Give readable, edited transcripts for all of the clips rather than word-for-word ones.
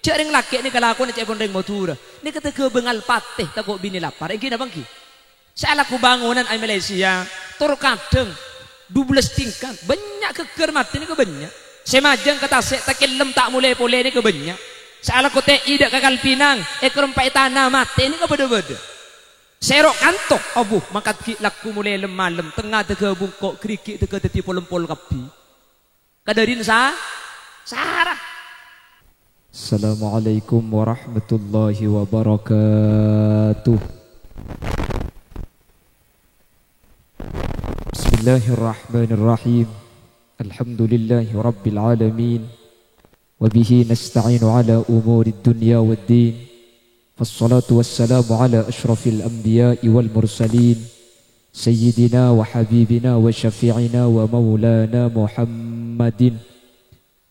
Cek ring laki ni kalau aku nak cek pun ring motor. Ni kata ke bengal patih takut bini lapar. Engki nak bangki. Saya laku bangunan ai Malaysia. Tur kadang 12 tingkat. Banyak keker mati ni ke banyak. Semajang kata sek tak lem tak mulai pole ni ke banyak. Saya laku TI dak kakal Pinang. Kerempai tanah mati ni ke beda-beda. Serok kantok abuh makat ki laku mulai lem malam tengah teke bungkok kerikik teke teti pol-pol kapi. Kadarin sarah. Assalamualaikum warahmatullahi wabarakatuh. Bismillahirrahmanirrahim. Alhamdulillahi rabbil alamin. Wabihi nasta'inu ala umurid dunya waddin. Wassalatu wassalamu ala ashrafil anbiya'i wal mursalin. Sayyidina wa habibina wa syafi'ina wa maulana Muhammadin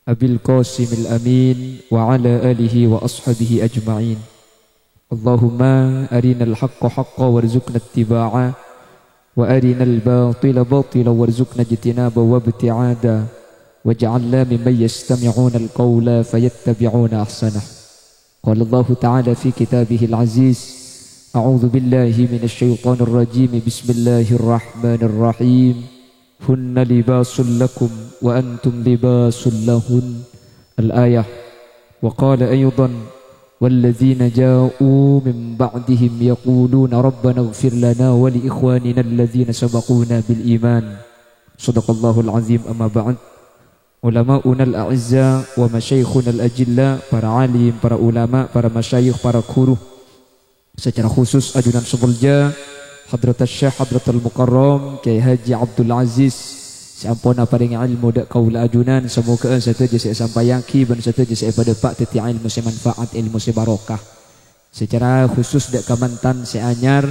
Abil Qasimil Amin wa ala alihi wa ashabihi ajma'in. Allahumma arinal haqqa haqqa warzuqna ittiba'a wa arinal batila batila warzuqna ijtinaba wa ibti'ada waj'alna mimman yastami'una al-qawla fayattabi'una ahsanah. Qala Allah Ta'ala fi kitabihil aziz. A'udzu billahi minasy syaithanir rajim. Bismillahirrahmanirrahim. Hunna libasul lakum wa antum libasul lahun. Al-ayah. Wa qala aydan walladzina ja'u min ba'dihim yaquluna rabbana ighfir lana wa li ikhwanina alladzina sabaquna bil iman. Shadaqallahul azim. Amma ba'd. Ulama'una al-a'izza wa masyayikhuna al-ajilla, para alim, para ulama, para masyayikh, para guru, secara khusus ajunan Subulja Hadratus Syekh Hadratul Mukarram Kiai Haji Abdul Aziz sampuna paring ilmu dak kaula ajunan, semoga sateja saya sampayaki ban sateja saya pada pak teti ilmu saya manfaat, ilmu saya barokah. Secara khusus dak kamantan saya anyar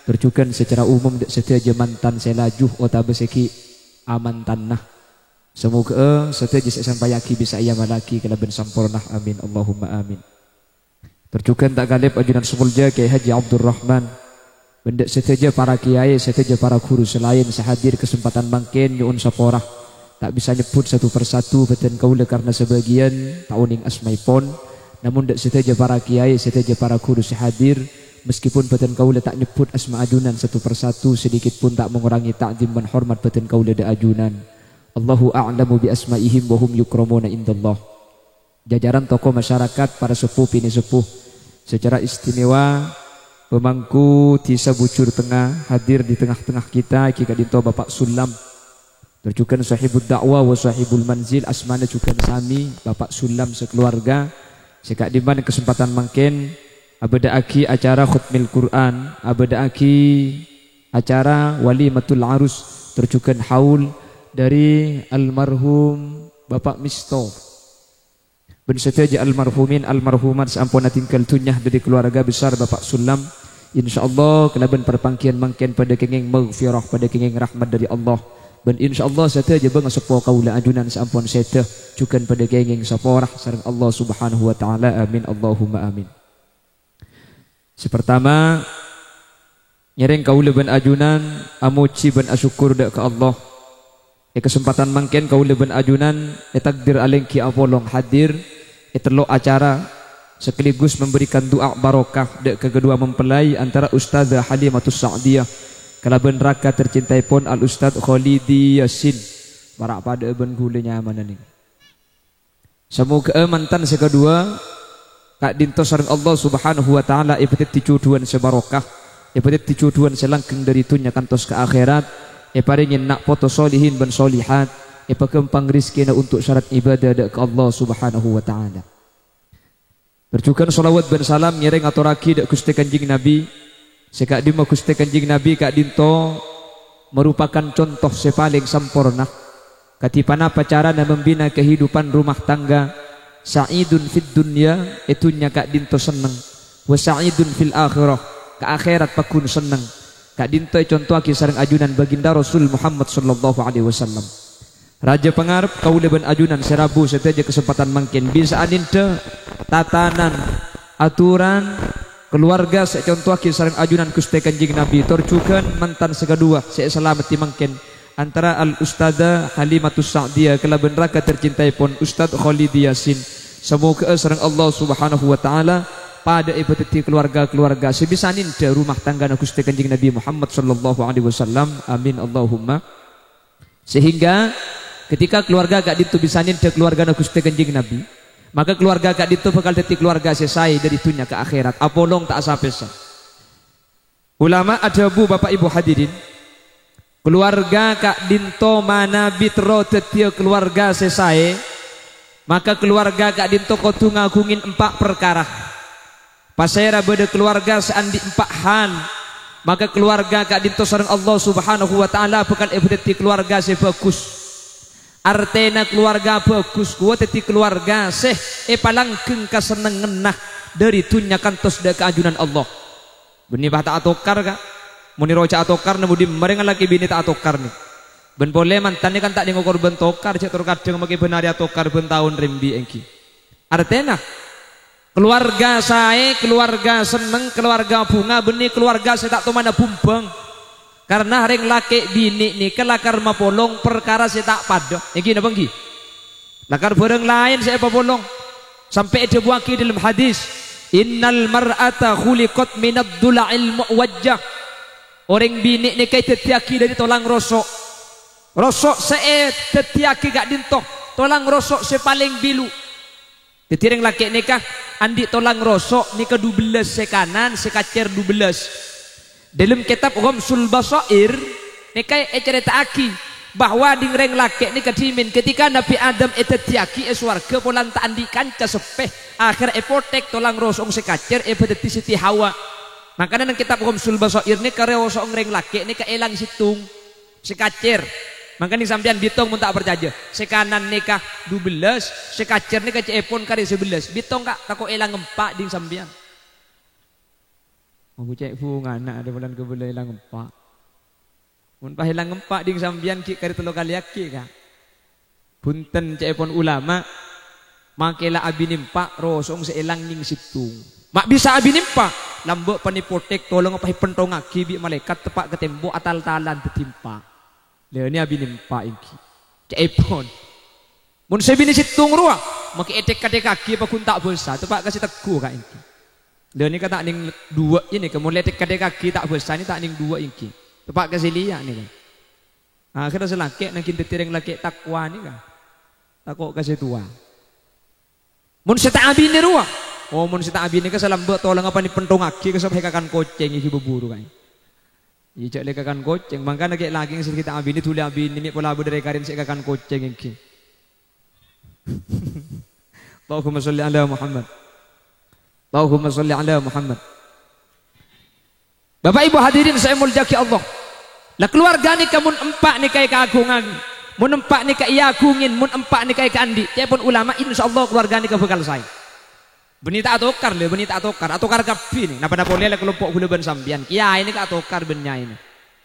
berjukan secara umum dak sateja mantan saya lajuh otabe seki aman tanah. Semoga sateja saya sampayaki bisa ia malaki kalaban sampurnah, amin Allahumma amin. Terjukan tak galip ajunan Subulja Kiai Haji Abdul Rahman. Benda sateja para kiai, sateja para guru selain sehadir kesempatan mangkin nyuun saporah. Tak bisa nyebut satu persatu beten kaula karena sebagian tauning asmaipon. Namun dak sateja para kiai, sateja para guru sehadir meskipun beten kaula tak nyebut asma ajunan satu persatu, sedikit pun tak mengurangi takdim dan hormat beten kaula dak ajunan. Allahu a'lamu bi asma'ihim wa hum yukramuna indallah. Jajaran tokoh masyarakat, para sepuh pini sepuh, secara istimewa pemangku Tisa Bucur Tengah hadir di tengah-tengah kita kika dinto Bapak Sulam. Terjukan sahibul dakwah wa sahibul manzil, asmana juga sami Bapak Sulam sekeluarga. Sekak diman kesempatan mangken abada aki acara khutmil Quran, abada aki acara walimatul arus, terjukan haul dari almarhum Bapak Misto. Ben sateja almarhumin almarhumat sampuna tinggal tunyah dari keluarga besar Bapak Sulam. Insyaallah kelaban perpangkian mangken pada kenging maghfirah, pada kenging rahmat dari Allah. Ben insyaallah sateja bang sepo kaula ajunan sampun seteh cukan pada kenging saporah sareng Allah Subhanahu wa taala, amin Allahumma amin. Sepertama nyereng kaula ben ajunan amuci ben asyukur dak ke Allah. Kesempatan mangken kaula ben ajunan takdir alengki apolong hadir terlo acara sekaligus memberikan doa barokah dek kedua mempelai antara Ustazah Halimatus Sa'diyah kalaban raka tercintai pun Al Ustaz Khalidi Yasin barak pada ben gulanya mana nih. Semoga mantan sekedua kak dinto sareng Allah Subhanahu wa taala ipetit ticuduan sebarokah, ipetit ticuduan selangkeng dari tunya kantos ke akhirat. Paringin nak foto solihin ban solihat, pakempang rizki na untuk syarat ibadah dak ke Allah Subhanahu wa taala. Berjukan salawat ban salam nyereng aturaki dak Gusti Kanjeng Nabi. Sekak dima Gusti Kanjeng Nabi kak dinto merupakan contoh sepaling sampurna. Katipana pacarana membina kehidupan rumah tangga. Sa'idun fid dunya itunya kak dinto seneng. Wa sa'idun fil akhirah, ke akhirat pakun seneng. Kak dinto contoh kisah ajunan baginda Rasul Muhammad sallallahu alaihi wasallam. Raja pengarap kaula ban ajunan serabu sateja kesempatan mangkin bisa adinte tatanan aturan keluarga saya contoh kisah ajunan Gusti Kanjeng Nabi torjukan mantan sekedua saya selamat mangkin antara Al Ustazah Halimatus Sa'diyah kelaban raka tercintai pun Ustaz Khalidi Yasin Semoga sareng Allah Subhanahu wa taala pada ibadati keluarga-keluarga sebisanin de rumah tangga Gusti Kanjeng Nabi Muhammad sallallahu alaihi wasallam. Amin Allahumma. Sehingga ketika keluarga gak ditu bisanin de keluarga Gusti Kanjeng Nabi, maka keluarga gak ditu bakal dadi keluarga selesai dari dunia ke akhirat. Apolong tak asapesa. Ulama adabu Bapak Ibu hadirin, keluarga kak dinto mana bitro tetia keluarga selesai, maka keluarga kak dinto kudu ngagungin 4 perkara. Pasera beda keluarga seandi 4 hal, maka keluarga kak dinto sareng Allah Subhanahu wa taala bakal ibadati keluarga sebagus. Artena keluarga bagus gua teti keluarga palangkeung kasenengenah dari dunya kantos da keajunan Allah. Beni bah tak atokar ka muni roca atokar nemu di mereng laki bini tak atokar nih ben boleh mantan kan tak dingokor ben tokar cek tur kadang make benari atokar ben tahun rembi engki. Artena keluarga saya keluarga seneng keluarga bunga beni keluarga saya tak mana bumbang karena ring laki bini nih kelakar mapolong perkara saya tak pada engki napa engki lakar bareng lain saya papolong sampai ada buaki dalam hadis innal mar'ata khuliqat minad dula'il muwajjah. Orang bini ni kay tetiaki dari tolang rosok. Rosok se tetiaki gak dintoh. Tolang rosok se paling bilu. Titireng laki nikah andi tolang rosok ni ke 12 se kanan se kacer 12. Dalam kitab Ghamsul Basair ni kay ceritaaki bahwa dingreng laki ni kadimin ketika Nabi Adam etetiaki swarga polan tak andi kanca sepeh akhir epotek tolang rosong sekacer ebedeti Siti Hawa. Makanya nang kitab Ghamsul Basair ni karewosok ngreng laki ni kaelang situng sekacer. Makanya sampean bitong mun tak percaya sekanan nikah 12 sekacer ni kace epon kare 11 bitong kak tako elang empak ding sampean. Aku cek ngana ada bulan kebelah elang empak. Mun pahilang empak ding sambian ki kari 3 kali aki ka. Punten cepon ulama makela abi nimpak rosong seelang ning situng. Mak bisa abi nimpak lambok panipotek tolong apa pentong aki bi malaikat tepak ke tembok atal-talan tetimpa. Lha ni abi nimpak iki. Cepon. Mun sebini situng ruah maki etek kaki apa kun tak bosa tepak kasih teguh ka iki. Lha ni kata ning 2 ini kemun letek kaki tak bosa ni tak ning 2 iki. Tepak kasih liak nih kan. Akhirnya selaki nakin tetireng laki takwa nih kan. Takut kasih tua. Mun seta abi ni ruah. Oh mun seta abi ni ka salambot tolong apa ni pentong aki ka sampai kakan koceng iki beburu kan. Ijak le kakan koceng mangka nak lagi ngi kita abi ni tuli abi ni pola bu dari karin sik kakan koceng iki. Allahumma sholli ala Muhammad. Allahumma sholli ala Muhammad. Bapak Ibu hadirin saya muljaki Allah. Lah keluarga ni kamun empak ni kay kagungan. Mun empak ni kay iagungin, mun empak ni kay kandi. Cepon ulama insyaallah keluarga ni ka bakal saya. Benita atokar le, benita atokar kapi ni. Napa boleh lah kelompok gula ben sambian. Kiai ni ka atokar benya ini.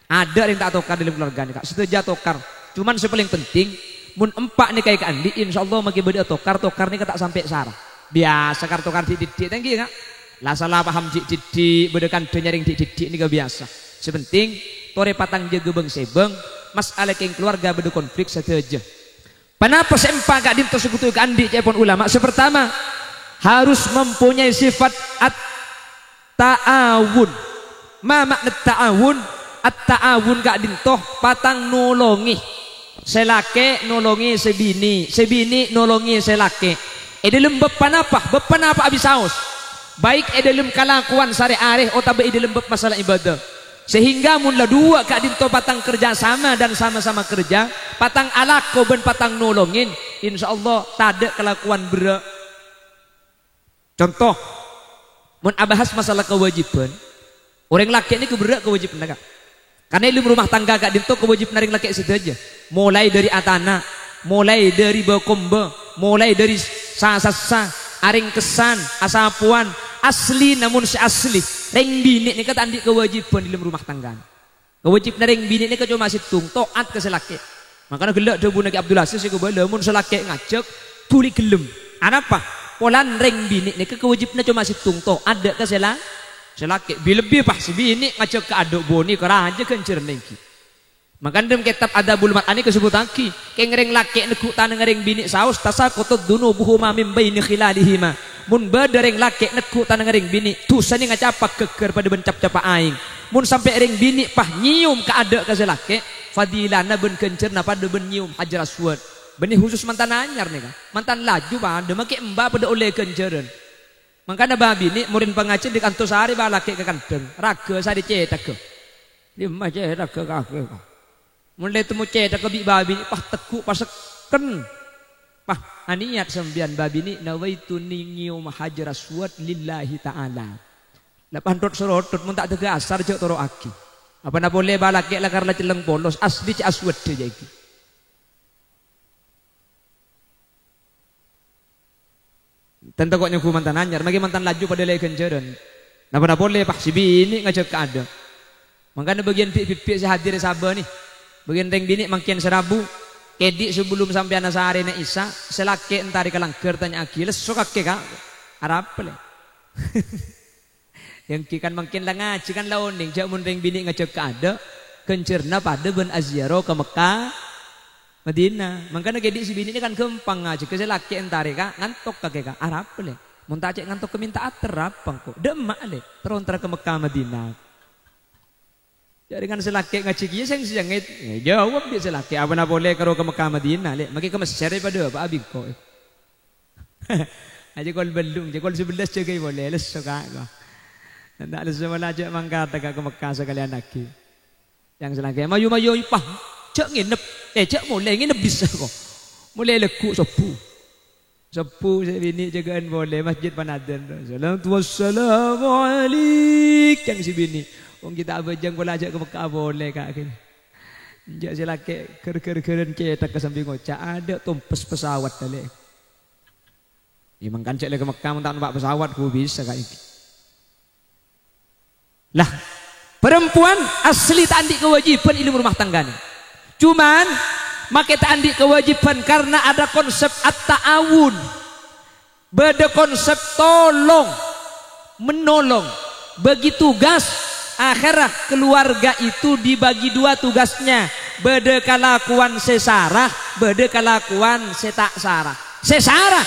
Ada yang tak atokar dalam keluarga ni kak. Setuju atokar. Cuman yang paling penting mun empak ni kay kandi insyaallah magi beda atokar ni ka tak sampai sarah. Biasa kartokar dididik tangki kak. Lah salah paham didik bedekan denyaring didik ini gak biasa. Sepenting tore patang jaga beng sebeng masalah keng keluarga beda konflik saja. Kenapa sempa gak dim tersekutu kandi cepon ulama? Sepertama harus mempunyai sifat at-ta'awun. Ma makna ta'awun? At-ta'awun gak dintoh patang nolongi. Selake nolongi sebini, sebini nolongi selake. Dalam bepan apa abis saus. Baik dalam kelakuan sehari-hari atau dalam masalah ibadah. Sehingga mula 2 kak dinto patang kerja sama dan sama-sama kerja, patang alako ben patang nolongin, insyaallah tak ada kelakuan berat. Contoh, mun abahas masalah kewajiban, orang laki ini keberat kewajiban kak. Karena ilmu rumah tangga kak dinto kewajiban naring laki saja. Mulai dari atana, mulai dari bakomba, mulai dari sasa, aring kesan, asapuan, asli namun si asli. Reng bini ni kata andi kewajiban dalam rumah tangga. Kewajiban reng bini ni cuma situng taat ke selaki. Makanya gelak debu Nabi Abdul Aziz ke bala mun selaki ngajak tuli gelem. Apa? Polan reng bini ni kewajiban cuma situng taat ke selaki. Bila lebih pas bini ngajak ke aduk boni ke raja kencur nengki. Maka dalam kitab Adabul Mar'ani kesebut lagi, keng reng laki nekuk taneng reng bini saus tasaqutud dunubuhuma min baini khilalihima. Mun bade reng laki nekuk taneng reng bini tusane ngacapak keker pada bencap capa aing. Mun sampai reng bini pah nyium ka ade ka selake, fadilana ben kencerna pada ben nyium hajar aswad. Benih khusus mantan anyar nih kan. Mantan laju pada make embah pada oleh kenceran. Makanya babi ni murid pengacin di kantor sehari balake ke kandeng. Raga sari cetak ke. Lima cetak ke kakek. Mulai temu cetak ke babi ni pah tekuk pas seken. Pah aniat sembian babi ni nawaitu nyium hajar aswad lillahi ta'ala. Lapan rot serotut mun tak tega asar jek toro aki. Apa na boleh balake lah karena celeng polos asli cek aswad je iki. Tentu kok nyuku mantan anyar, magi mantan laju pada lagi kenceran. Napa boleh pak si bini ngajak ke ada. Makanya bagian pipik sehadir sabar nih. Bagian reng bini makin serabu. Kedi sebelum sampai anak sehari na isa, selake entari kalang kertanya akiles so kakek kak. Arab le. Yang kikan makin lah ngaji kan launing, jak mun reng bini ngajak ke ada, kencerna pada ben aziaro ke Mekah, Madinah. Makanya kedi si bini ini kan gempang ngaji, ke selake entari kak ngantok kakek kak. Arab le. Mun tak cek ngantok keminta terapang kok. Demak le. Terontar ke Mekah Madinah. Jadi kan selaki ngaji kiye sing sengit. Jawab dia selaki apa na boleh karo ke Mekah Madinah lek maki ke Mesir pada apa abing kok. Aja kol belum, je kol 11 je boleh les suka kok. Ndak les wala aja mangkat ke Mekah sekalian lagi. Yang selaki mayu-mayu pah. Cek nginep. Cek mulai nginep bisa kok. Mulai lekuk sepu. Sepu bini jagaan boleh masjid Panadan. Assalamualaikum alaikum si bini. Wong kita abajang bola ajak ke Mekah boleh kak kini. Jak selake ker-ker-keran cetak ke samping ngocak ada tumpes pesawat tadi. Ya mangkan cek lagi ke Mekah mentak numpak pesawat ku bisa kak ini. Lah perempuan asli tak andik kewajiban ilmu rumah tangga nih. Cuman make tak andik kewajiban karena ada konsep at-ta'awun. Beda konsep tolong menolong bagi tugas. Akhirat keluarga itu dibagi dua tugasnya. Beda kelakuan sesarah, beda kelakuan setak sarah. Sesarah.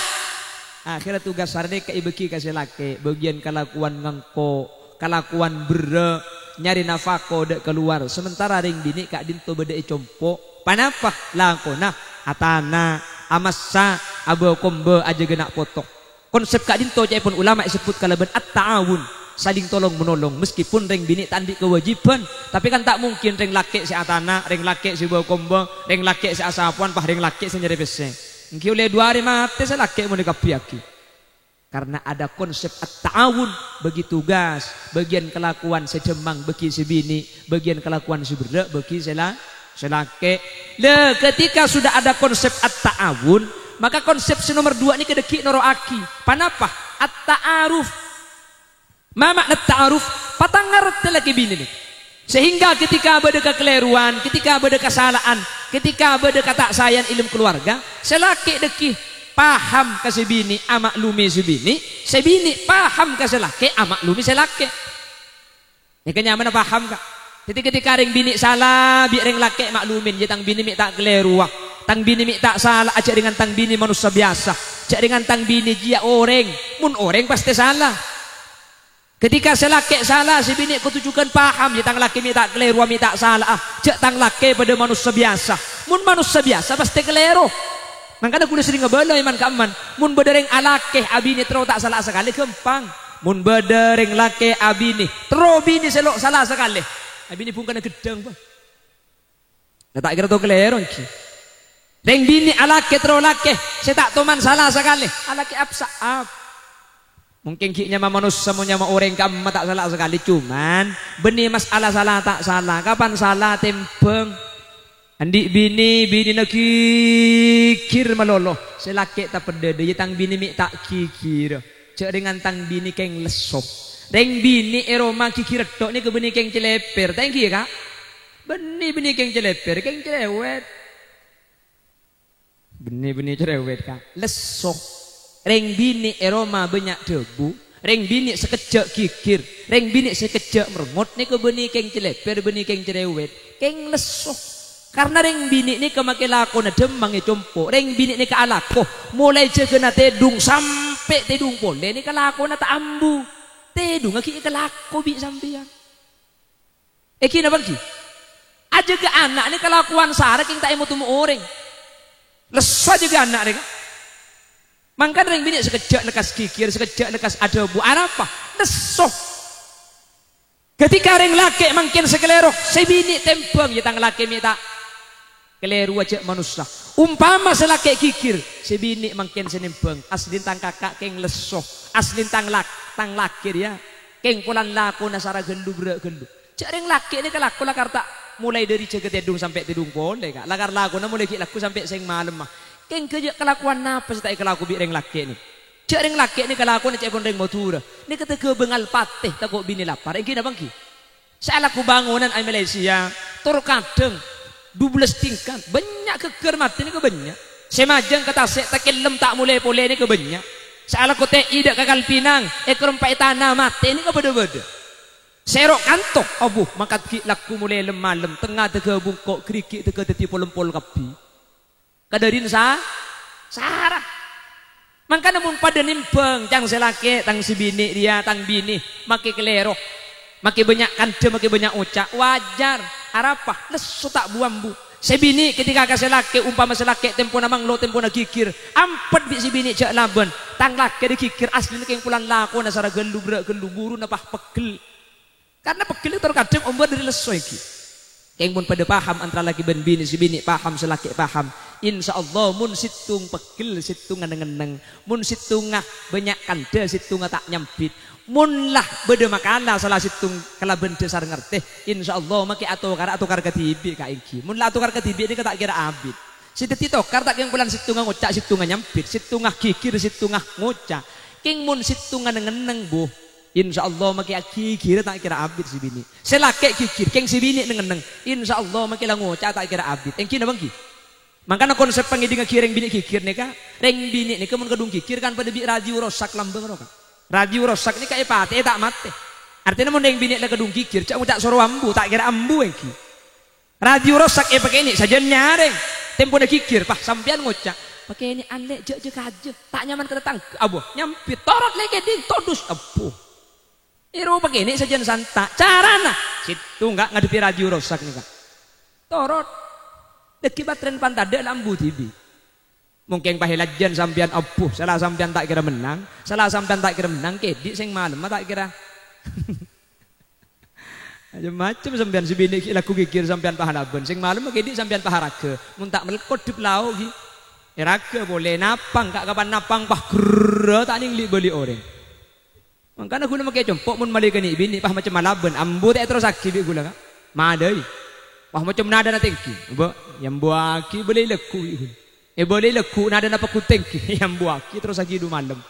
Akhirat tugas sarane ke ibeki kasih laki. Bagian kelakuan ngengko, kelakuan bere, nyari nafako dek keluar. Sementara ring bini kak dinto beda compo. Panapa? Langkona, atana, amassa, abu kombe aja genak potok. Konsep kak dinto cai pun ulama sebut kalaban at-ta'awun. Saling tolong menolong meskipun reng bini tandi kewajiban tapi kan tak mungkin reng laki si atana reng laki si bawa kombo reng laki si asapuan pah reng laki si nyari bese engki oleh 2 hari mati saya laki mau dikapiaki karena ada konsep at-ta'awun bagi tugas bagian kelakuan sejemang bagi si bini bagian kelakuan si berdak bagi selaki le ketika sudah ada konsep at-ta'awun maka konsep si nomor 2 ini kedeki noroaki panapa at-ta'aruf. Mama nak ta'aruf patangar telaki bini ni. Sehingga ketika ada kekeliruan, ketika ada kesalahan, ketika ada kata sayang ilmu keluarga, selaki deki paham ke sebini amaklumi sebini, sebini paham ke selaki amaklumi selaki. Ya kenyaman paham kak. Jadi ketika ring bini salah, biar ring laki maklumin, je tang bini mi tak keliruan, tang bini mi tak salah aja dengan tang bini manusia biasa, aja dengan tang bini dia orang, mun orang pasti salah. Ketika selaki salah si bini kutujukan paham je tang laki mi tak keliru mi tak salah cek tang laki pada manusia biasa mun manusia biasa pasti keliru makanya kudu sering ngebala iman kaman mun bedereng alake abini terus tak salah sekali gempang mun bedereng laki abini terus bini selok salah sekali abini pun kena gedang bah tak kira tu keliru ki reng bini alake terus laki saya tak toman salah sekali alake apsa mungkin kiknya manusia semuanya mau orang kamu tak salah sekali cuman benih masalah salah tak salah kapan salah tempeng andi bini nak kikir malolo selaki tak pede dia tang bini mi tak kikir cek dengan tang bini keng lesop reng bini eroma kikir tok ni ke bini keng celeper thank you kak benih keng celeper keng cerewet benih cerewet kak lesop reng bini eroma banyak debu reng bini sekejap kikir reng bini sekejap merengut ni ke benih keng celeper benih keng cerewet keng lesoh Karena reng bini ni kemake lako na demang icompo, reng bini ni kaalako mulai jaga na tedung sampai tedung pole ni kalako na taambu tedung aki kalako bi sampean. Eki na bangki. Aja ke anak ni kelakuan sarek yang tak emu tumu orang. Lesah juga anak ni. Mangkan reng bini sekejap lekas kikir, sekejap lekas ada bu apa? Lesoh. Ketika reng laki makin sekelerok, sebini tempeng ya tang laki minta keleru aja manusia. Umpama selaki kikir, sebini makin senempeng. Aslin tang kakak keng lesoh, aslin tang laki dia, keng pulan laku nasara gendu berak gendu. Cak reng laki ni kelaku lakar tak mulai dari jaga tedung sampai tedung boleh kak. Lakar laku na mulai laku sampai seng malam mah. Keng kerja kelakuan apa sih tak kelaku bi reng laki ni. Cak reng laki ni kelakuan cak pun reng motor. Ni kata ke bengal patih takut bini lapar. Engki na bangki. Saya laku bangunan ay Malaysia, tur kadeng 12 tingkat, banyak keker mati ni ke banyak. Semajang kata saya tak kelem tak mulai boleh ni ke banyak. Saya laku tei dak kakal pinang, ekor empat tanah mati ni ke beda-beda. Serok kantok, abuh makat ki laku mulai lemalem, tengah teka bungkok kerikik teka teti pol-pol kapi. Kadarin sarah. Mangka namun pada nimpeng, jang selake, tang si bini dia, tang bini, maki kelerok. Makin banyak kante, makin banyak ucap, wajar. Arapah, lesu tak buambu. Sebini ketika kasih laki, umpama selaki tempo namang lo tempo na kikir. Ampet bi si bini cak laban. Tang laki di kikir asli ni keng pulan laku nasara gelu berak gelu buru napah pegel. Karena pegel itu terkadang umbar dari lesu iki. Keng pun pada paham antara laki ben bini si bini paham selaki paham. Insya Allah mun situng pegel situng ngeneng mun situngah banyak kante situngah tak nyampit. Mun lah beda makalah salah situng kala benda sar ngerteh insyaallah make atokar ketibi ka iki mun lah atokar ketibi ini tak kira abid sideti tokar tak keng bulan situngah ngocak situngah nyampit situngah kikir situngah ngocak keng mun situngah nengeneng boh insyaallah make kikir tak kira abid si bini selake kikir keng si bini nengeneng insyaallah make la ngocak tak kira abid engki na bangki makanya konsep pangiding kireng bini kikir nih ka reng bini nih mun kedung kikir kan pada bi radio rosak lambeng roka. Radio rosak ni kayak pate tak mati. Artinya mun yang bini le kedung kikir cak ngucak soro ambu tak kira ambu engki. Radio rosak pakai ini saja nyareng. Tempo na kikir pah sampean ngucak pakai ini anlek je kaje tak nyaman ke tetang abuh nyampit torot lagi ding todus abuh. Iro pakai ini saja santa carana situ enggak ngadepi radio rosak nih kak. Torot deki batren pantade lambu tibi. Mungkin pahilajan sampean apuh salah sampean tak kira menang salah sampean tak kira menang kedi sing malam tak kira aja macam sampean si bini laku kikir sampean pahalaban sing malam kedi sampean paharaga mun tak melekot di pelau ki raga boleh napang kak kapan napang pah gerra tak ning li beli orang makanya guna make compok mun malikani bini pah macam malaban ambu tak terus aki bi gula kak madai pah macam nada na tengki bo yang buaki boleh leku boleh leku nada napa kuteng yang buaki terus lagi du malam.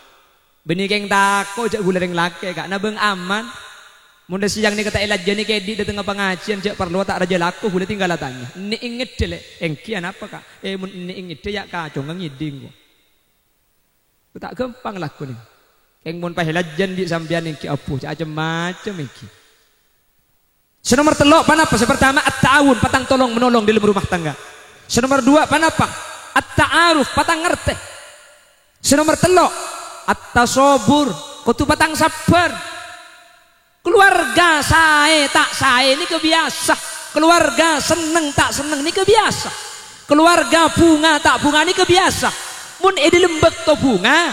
Beni keng tako jak gula reng laki kak nabeng aman. Munda siang ni kata elaj jani kedi di tengah pengajian jak perlu tak raja laku gula tinggal tanya. Ni inget dele engkian apa kak? Mun ni inget ya kacau ngiding ko. Tak gampang laku ni. Keng mun pahilajan di sambian engki apuh jak macam engki. Senomor telok panapa? Pertama at-ta'awun patang tolong menolong di dalam rumah tangga. Senomor dua panapa? At-ta'aruf patang ngerteh. Senomor telok at-tasobur kutu patang sabar. Keluarga saya tak saya ini kebiasa. Keluarga seneng tak seneng ini kebiasa. Keluarga bunga tak bunga ini kebiasa. Mun edi lembek to bunga,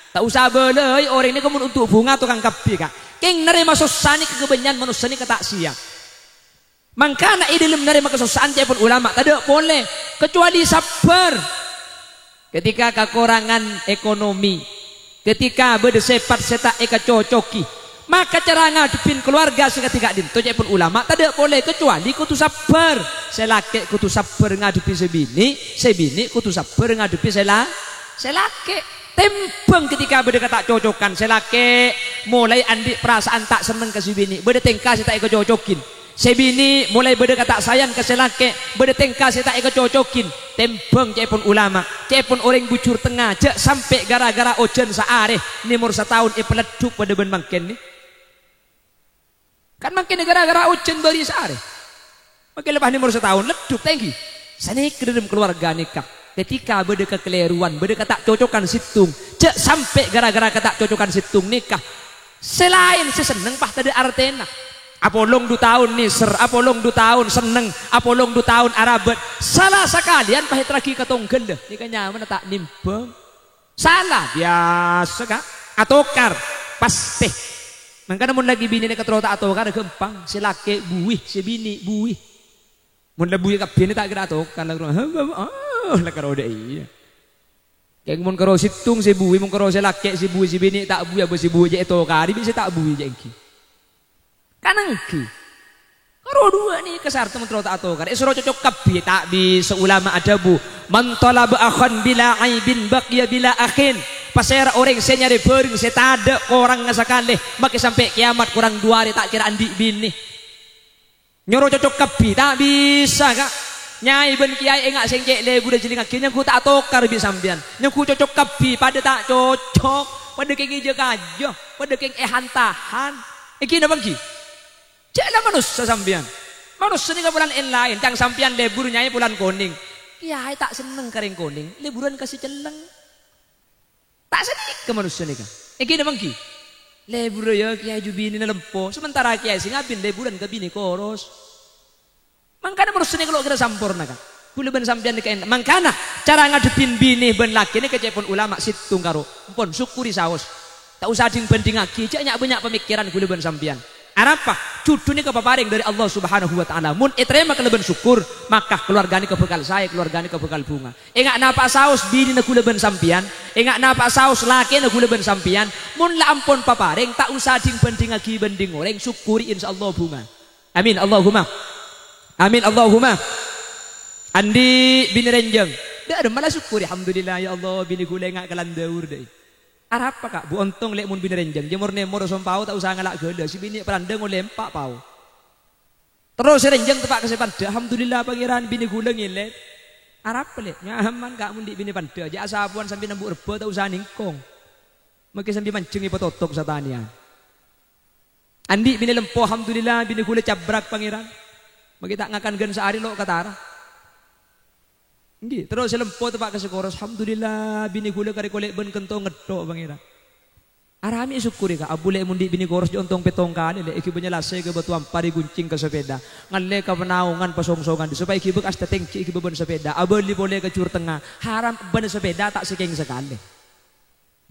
tak usah belai orang ini kemun untuk bunga tukang kapi kak. Keng nerima susani kekebenyan manusia ini ketak siang. Mangkana idilem nerima kesusahan pun ulama tidak boleh kecuali sabar. Ketika kekurangan ekonomi, ketika berdesepat setak eka cocoki, maka cara ngadepin keluarga seketika dinto pun ulama tidak boleh kecuali kutu sabar. Selake kutu sabar ngadepi sebini kutu sabar ngadepi selake. Tempeng ketika beda tak cocokan selake mulai andik perasaan tak seneng ke sebini, beda tengkas tak eka cocokin. Sebini mulai beda kata sayang ke selake beda tengkas tak eka cocokin tempeng cepun ulama cepun orang bucur tengah jak sampai gara-gara ojen saare nimur setahun peleduk pada ben mangken ni kan mangken gara-gara ojen bari saare Makin lepas ni umur setahun leduk tinggi. Sani ke dalam keluarga nikah. Ketika beda kekeliruan, beda tak cocokan situng, cek sampai gara-gara tak cocokan situng nikah. Selain seseneng pah tadi artena. Apolong 2 tahun niser, apolong 2 tahun seneng, apolong 2 tahun arabet. Salah sekalian pah teragi ketonggel deh. Nikah nyaman tak nimbang. Salah biasa kak. Atokar pasti. Mangkana mun lagi bini nek terota atokar gempang. Si laki buih, si bini buih. Mun lebuih kabeh tak kira atokar lah. Lah karo dek iya. Kayak mun karo situng si buih, mun karo si laki si buih si bini tak buih apa si buih je atokar, bisa tak buih je iki. Kanangki. Karo dua nih kesar temen terota atokar. Isro cocok kabeh tak bisa ulama adabu. Man talaba akhan bila aibin baqiya bila akhin. Pasera orang saya nyari bering saya tak ada orang ngasakale maka sampai kiamat kurang 2 hari tak kira andi bini nyoro cocok kebi tak bisa kak nyai ben kiai enggak sengkek lebu dan jeling akhirnya ku tak tokar bisa sambian nyaku cocok kebi pada tak cocok pada keng ije kajo pada keng hantahan iki na bangki ceklah manusia sambian manusia ni bulan lain yang sampian lebur nyai bulan kuning kiai tak seneng kering kuning liburan kasih celeng tak sedih ke manusia ni kan? Iki namang ki, lebur ya kiai jubini na lempo. Sementara kiai singapin leburan ke bini koros. Mangkana manusia ni kalau kira sampurna kan? Kula ben sampean ni kain. Mangkana cara ngadepin bini ben laki ni kecepon ulama situng karo. Pun syukuri saos. Tak usah ding banding lagi. Caknya banyak pemikiran kula ben sampean. Arapa cucu ni kepaparing dari Allah Subhanahu wa taala. Mun etrema keleben syukur, maka keluarga ni kebekal saya, keluarga ni kebekal bunga. Engak napa saus bini na kula ben sampian, engak napa saus laki na kula ben sampian. Mun la ampun paparing tak usah ding banding lagi banding orang syukuri insyaallah bunga. Amin Allahumma. Amin Allahumma. Andi bini renjeng. Dak ada malah syukuri alhamdulillah ya Allah bini kula engak kelandaur deui. Arap kak, bu ontong lek mun bini renjeng, jemur nemor sompau tak usah ngalak gede, si bini perandeng oleh 4 pau. Terus si renjeng tepak kesepan, alhamdulillah pangeran bini gula ngilet. Arap lek, nyaman kak mundi bini pande, aja asapuan sambil nambuk rebo tak usah ningkong. Mungkin sambil mancing ipototok satanian. Andi bini lempo, alhamdulillah bini gula cabrak pangeran. Mungkin tak ngakan gen sehari lo katara. Nggih, terus lempo tepak ke sekoros. Alhamdulillah bini kula kare kolek ben kentong ngedok pangeran. Arami syukuri ka abule mundi bini koros jontong petong kali lek iki benyelase ke batu ampari guncing ke sepeda. Ngalle ka penaungan pasong-songan supaya iki bekas tetengki iki beban sepeda. Abeli boleh ke cur tengah. Haram ben sepeda tak sekeng sekali.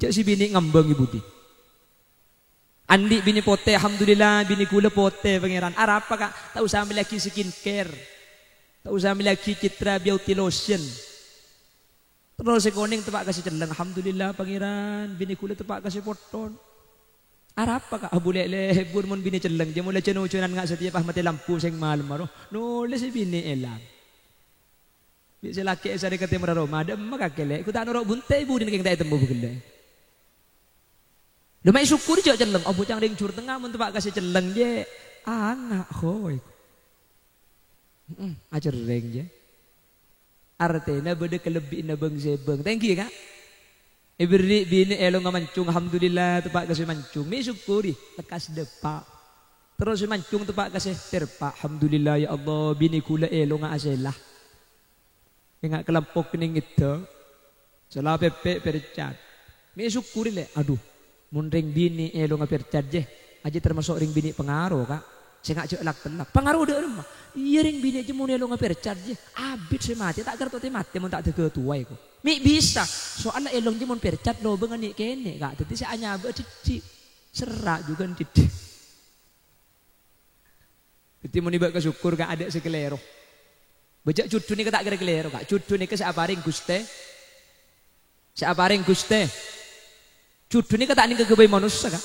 Cek si bini ngembang ibu di. Andi bini pote alhamdulillah bini kula pote pangeran. Arapa kak tak usah ambil lagi skincare. Tak usah ambil lagi citra beauty lotion. Terus si koning tepak kasih celeng. Alhamdulillah pangeran bini kula tepak kasih poton. Arapa kak abule lebur mun bini celeng. Dia mulai cenu-cenan ngak setiap mati lampu sing malam maro. Nulis si bini elang. Bisa laki esari kate mara Roma ada emak kakele. Ku tak norok bunte ibu din keng tak temu begele. Demai syukur jo celeng. Oh bocang ring jur tengah mun tepak kasih celeng je. Anak hoy. Ajar reng je. Artinya beda kelebihan bang sebang. Thank you kak. Ibri bini elo ngamancung. Alhamdulillah tepak kasih mancung. Mi syukuri lekas depak. Terus mancung tepak kasih terpak. Alhamdulillah ya Allah bini kula elo ngaselah. Enggak kelampok kening itu. Salah pepe percat. Mi syukuri le. Aduh. Mun ring bini elo ngapercat je. Aja termasuk ring bini pengaruh kak. Saya ngak celak telak. Pengaruh udah rumah. Iya ring bini aja mau nelo ngapercat je. Abit saya mati tak kerto te mati mun tak tege tuai ko. Mi bisa. Soalnya elong je mun percat lo bengan ni kene kak. Tadi saya anya be cici. Serak juga cici. Tadi mun iba kesyukur kak ada sekelero. Bejak cucu ni tak kira kelero kak. Cucu ni ke seaparing guste. Seaparing guste. Cucu ni tak ni kegebay manusia kak.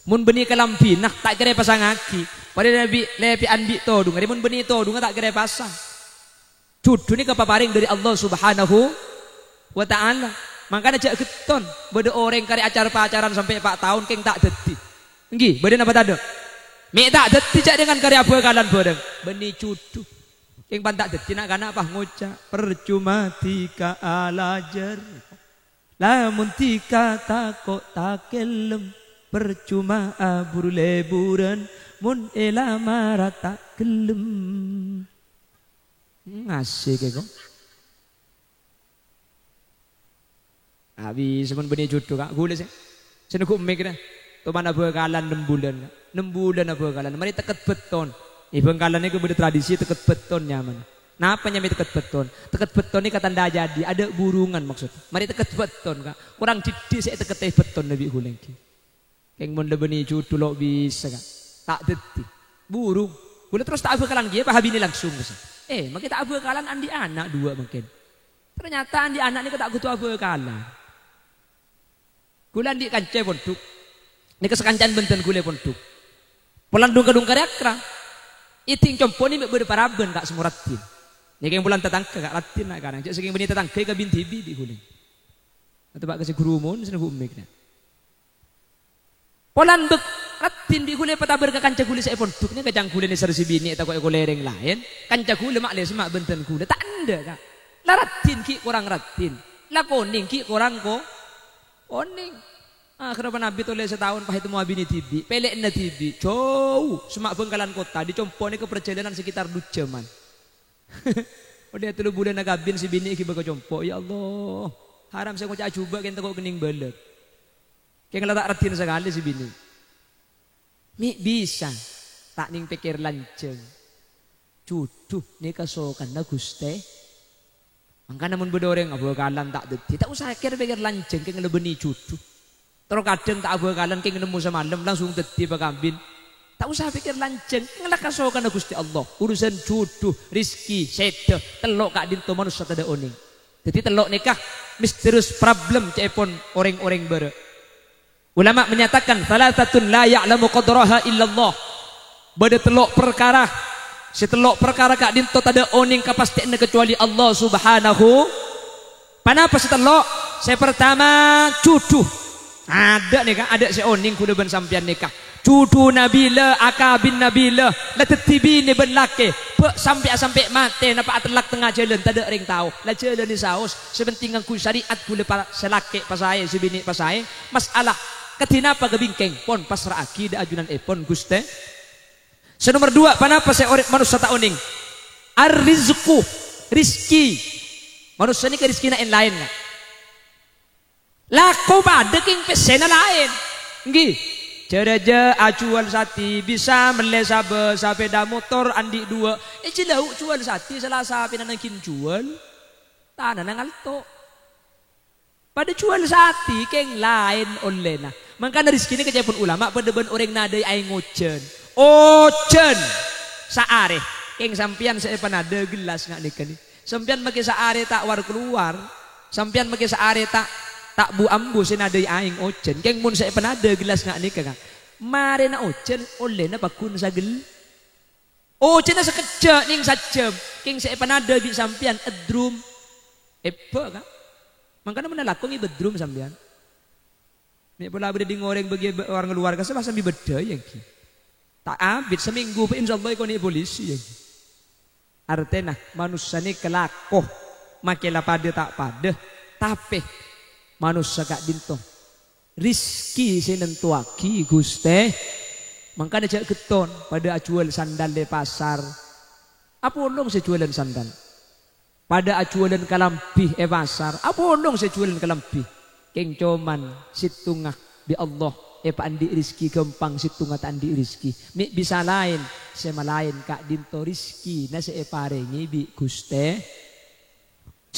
Mun beni kelampi nah tak kira pasang aki. Pada lepi anbi todung. Ada mun beni todung tak kira pasang. Cucu ni kepaparing dari Allah Subhanahu wa taala. Makanya cak keton beda orang kari acara pacaran sampai 4 tahun keng tak deti. Nggih, beda napa tado? Mi tak deti cak dengan kari apa kalan bodeng. Beni cucu. Keng pan tak deti nak kana apa ngucap percuma tika alajar. Lamun tika takok takelem. Percuma abur leburan mun elamara tak gelem. Ngasih kayak kok. Habis semen benih jodoh kak, gula sih. Saya nunggu mikir, tuh mana bekalan 6 bulan, 6 bulan bekalan. Mari teket beton. Bengkalan ini kemudian tradisi teket beton nyaman. Nah apa nyampe teket beton? Teket beton ini kata ndak jadi, ada burungan maksud. Mari teket beton kak. Kurang didik saya teket beton lebih guleng. Keng mon benih jodoh lo bisa kak. Tak detik, burung. Gula terus tak bekalan dia, pak habis ini langsung. Makin tak bekalan andi anak 2 mungkin. Ternyata andi anak ini tak kutu bekalan. Gula di kancai pondok, ini kesekancan benten gula pondok. Pulang dungka rekra, iting compo ni berparaben kak semuratin. Ni yang bulan tetangga kak latin nak kadang. Jadi sekian bini tetangga ke binti bibi gula. Atau pak kasih gurumun seneng umik na. Pulang bek latin bi gula pataber ke kancai gula saya pondok ni kacang gula ni sersi bini atau kau lereng lain. Kancai gula mak semak benten gula tak ada kak. Laratin ki kurang ratin, lakoning ki kurang ko. Oning, kenapa Nabi toleh setahun pahit mau abini tibi, pelek na tibi, jauh, semak Bengkalan kota, dicomponi ke perjalanan sekitar 2 jaman. Udah 3 bulan nagabin si bini iki baga compo, ya Allah, haram saya ngocak coba kenta kok kening belet. Kayak ngelatak ratin sekali si bini. Mi bisa, tak ning pikir lanceng, cuduh nih kasokan na guste. Maka namun bedoreng abakalan tak detik. Tak usah pikir lanceng keng lebeni cucu. Terus kadang tak abakalan keng nemu semalam langsung detik bakambin. Tak usah pikir lanceng. Ngelak kasokan Gusti Allah. Urusan jodoh, rizki, sedeh, telok kak dinto manusia tada oning. Jadi telok nikah misterius problem cepon orang-orang bere. Ulama menyatakan thalathatun la ya'lamu qadraha illallah. Bade telok perkara setelok perkara kak dinto tada oning kapastian kecuali Allah Subhanahu. Panapa setelok? Saya pertama cucu. Ada nih kak, ada si oning kuda ben sampian nikah. Cucu nabila, akabin nabila, la tetibi ni ben lake. Sampai mati napa atelak tengah jalan tada ring tahu. La jalan di saus sebentingan ku syariat kula para selake pasai si bini pasai. Masalah ketinapa gebingkeng pon pasrah akidah ajunan epon Guste. Nomor 2, kenapa saya manusia tak oning? Ar-rizku, rizki. Manusia ini ke rizki na lain nggak? Laku pada king pesena lain. Nggih. Jeraja acuan sati bisa melesa sepeda motor andi 2. Cilau cuan sati salah sapi nanakin jual. Tanah nangalto. Pada cuan sati keng lain oleh nah. Makanya rizki ini kecepun ulama pada ben orang nadai aing ngojen. Ojen saare keng sampian saya panada gelas nggak nikah nih sampian pakai saare tak war keluar sampian pakai saare tak bu ambu senadai aing ojen keng mun saya panada gelas nggak nikah kan mare na ojen oleh na bakun sagel ojen na sekejap ning sajam keng saya panada bi sampian edrum epe kan makanya mana lakong i bedrum sampian ni pula berde ngoreng bagi orang luar kan sebab sambil beda yang ki. Tak abid seminggu pun insyaallah ikut ni polisi ya. Artinya manusia ni kelakoh makilah pada tak pada tapi manusia kak dinto rizki senentuaki Guste. Makanya cak keton pada acuan sandal di pasar. Apa ondong saya jualan sandal? Pada acuan kalampi pasar. Apa ondong saya jualan kalampi? Keng coman situngah di Allah. Pak andi rizki gampang situ ngat andi rizki mi bisa lain sama lain kak dinto rizki na saya parengi bi Guste.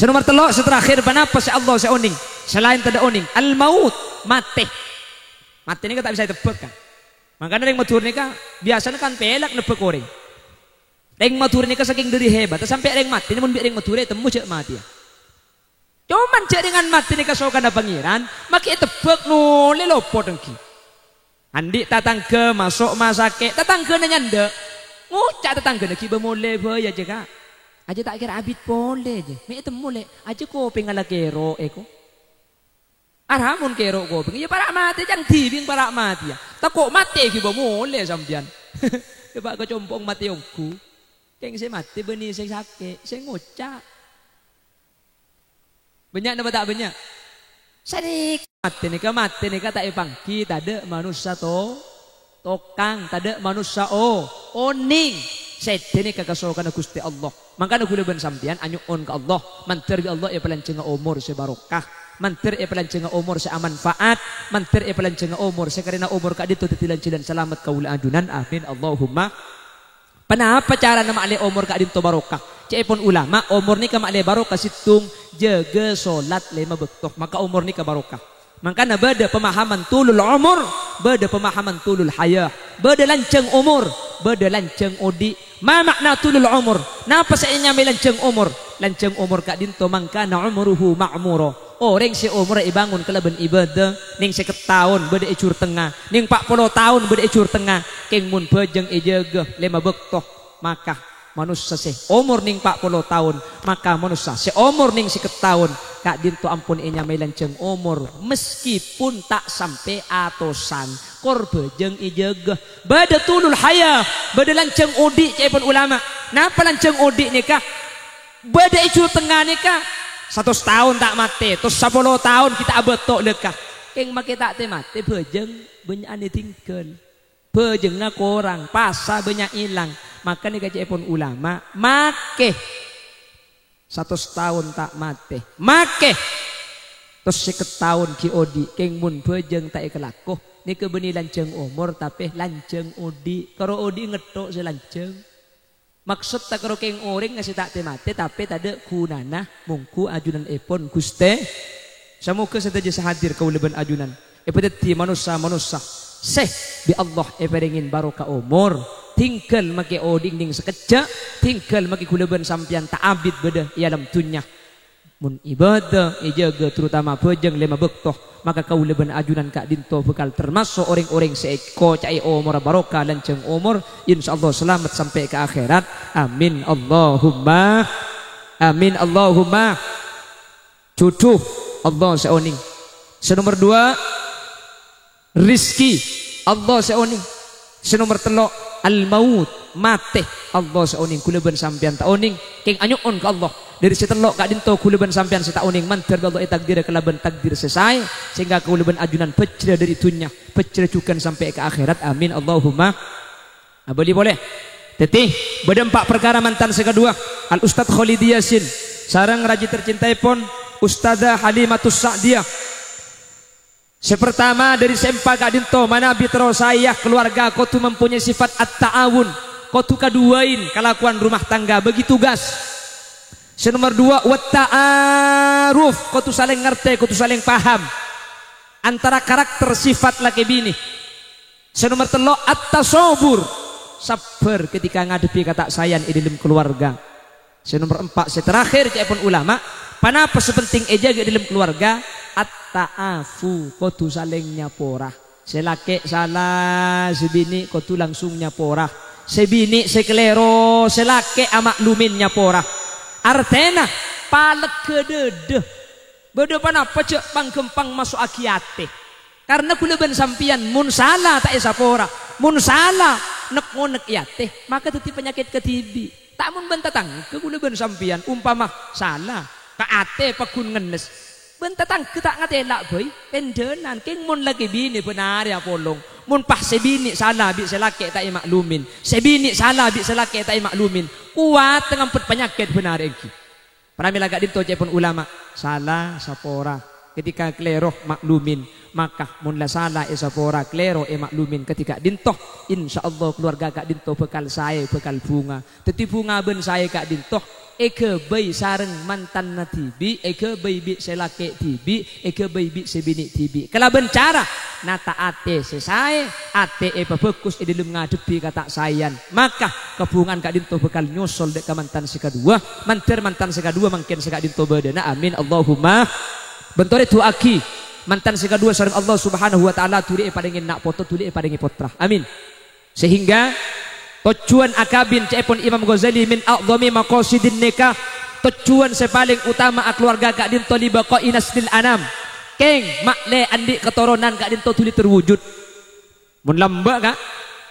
Nomor 3 seterakhir kenapa si Allah saya oning selain tada oning al maut mati ini kan tak bisa ditebak kan makanya yang matur ni kan biasanya kan pelak nebak orang yang matur ni kan saking dari hebat sampai yang mati namun yang matur temu cek mati ya. Cuman cek dengan mati ni kasokan na pangeran maki tebak nole lopo dengki. Andi tatangga masuk masake tatangga na nyanda ngucak tatangga na kiba mole ya jeka aja tak kira abid pole je mi itu mole aja ko pingala kero eko arhamun kero ko ping ya para mati jang tibing para mati ya takok mati kiba mole sampean coba ko compong mati yongku keng se mati beni se sake se ngucak banyak na tak banyak sadik mati nih tak ipangki tade manusia to tokang tade manusia oning sedene kakasokan Gusti Allah. Mangkana kula ben sampeyan anyuun ka Allah, mantir ka Allah e palancenga umur se barokah, mantir e palancenga umur se manfaat, mantir e palancenga umur se karena umur ka dito titilan-tilan selamat kaula adunan. Amin Allahumma. Panapa cara nama ale umur ka dito barokah? Cepon ulama umur ni ka male barokah situng jaga salat 5 bektoh, maka umur ni ka barokah. Makanya beda pemahaman tulul umur, beda pemahaman tulul hayah, beda lanceng umur, beda lanceng odi. Ma makna tulul umur? Napa saya nyamai lanceng umur? Lanceng umur kak dinto mangkana umuruhu ma'muro. Orang si umur ibangun kelaban ibadah, ning 50 tahun beda icur tengah, ning 40 tahun beda icur tengah, keng mun pejeng ijegeh 5 bektoh, maka manusia sih umur ning 40 tahun, maka manusia si umur ning 50 tahun kak dinto ampun inya may lanceng umur meskipun tak sampai atosan korbe jeng ijegeh. Bada tulul haya, bada lanceng odi cepon ulama. Napa lanceng odi nikah? Bada icur tengah nikah 100 tahun tak mati, terus 10 tahun kita abetok lekah. Keng make tak te mati bejeng banyak ane tinggal, bejeng na korang pasa banyak hilang. Maka nih cepon ulama make 100 tahun tak mati, make terus 50 tahun ki odi keng mun bejeng tak ikelakoh ni kebeni lanceng umur tapi lanceng odi karo odi ngetok selanceng. Maksud tak karo keng orang ngasih tak temate tapi tade kunana mungku ajunan epon Guste. Semoga sedaja sehadir kau leban ajunan. Epedeti manusia seh bi Allah eperingin barokah umur. Tinggal make oding ding sekejap, tinggal make kuleban sampian tak abid beda ialam dunya. Mun ibadah ijaga terutama bejeng 5 bektoh, maka kau leban ajunan kak dinto bekal termasuk orang-orang seeko cai umur barokah lanceng umur, insyaallah selamat sampai ke akhirat. Amin Allahumma. Amin Allahumma. Cucuh Allah seoning. Senomor 2 rizki Allah seoning. Senomor 3 al-maut mate Allah seoning kuleban sampean ta oning keng anyuun ka Allah dari setelok kak dinto kuleban sampean seta oning mantir Allah takdir kelaban takdir selesai sehingga kuleban ajunan pecre dari dunya pecre cukan sampai ke akhirat. Amin Allahumma. Boleh tetih beda 4 perkara mantan sekadua al Ustad Khalid Yasin sarang raji tercintai pon Ustadzah Halimatus Sa'diyah. Sepertama dari sempa kak dinto manabi terus saya keluarga kau tu mempunyai sifat at-ta'awun, kau tu kaduain kelakuan rumah tangga bagi tugas. Senomor 2 wat-ta'aruf, kau tu saling ngerti, kau tu saling paham antara karakter sifat laki bini. Senomor 3 at-tasabur, sabar ketika ngadepi kata sayan di dalam keluarga. Senomor 4 seterakhir cepon ulama panapa sepenting eja di dalam keluarga at-ta'afu, kau tu saling nyaporah. Selake salah sebini kau tu langsung nyaporah, sebini sekelero selake amaklumin nyaporah. Artena palek kedede beda panapa cek pangkempang masuk akiate karena kuleban sampian mun salah tak esapora, mun salah nek yate maka teti penyakit ketibi tak mun bentatang ke kuleban sampian umpama salah ka ate pakun ngenes bentatang kita ngatela boy pendenan keng mun lagi bini benar ya polong mun pas sebini salah bi selake tak maklumin, sebini salah bi selake tak maklumin kuat dengan penyakit benar engki. Pramila gak dinto cepon ulama salah sapora ketika kleroh maklumin, maka mun la salah sapora klero maklumin ketika dintoh insyaallah keluarga gak dinto bekal saya bekal bunga teti bunga ben saya gak dintoh eke bayi sareng mantan na tibi, eke bayi bi selake tibi, eke bayi bi sebini tibi. Kelaban cara nata ate sesai, ate bagus di dalam ngadepi kata sayan. Maka kebungan kak dinto bekal nyusul dek ke mantan sekadua, mantan sekadua mungkin sekak dinto badana. Amin Allahumma. Bentore tu aki mantan sekadua sareng Allah Subhanahu wa taala turi padengin nak foto tuli padengi potra. Amin. Sehingga tujuan akabin cepon Imam Ghazali min a'dhami maqasidin nikah, tujuan sepaling utama keluarga kak dinto li baqai naslil anam keng makle andi keturunan kak dinto tuli terwujud. Mun lamba kak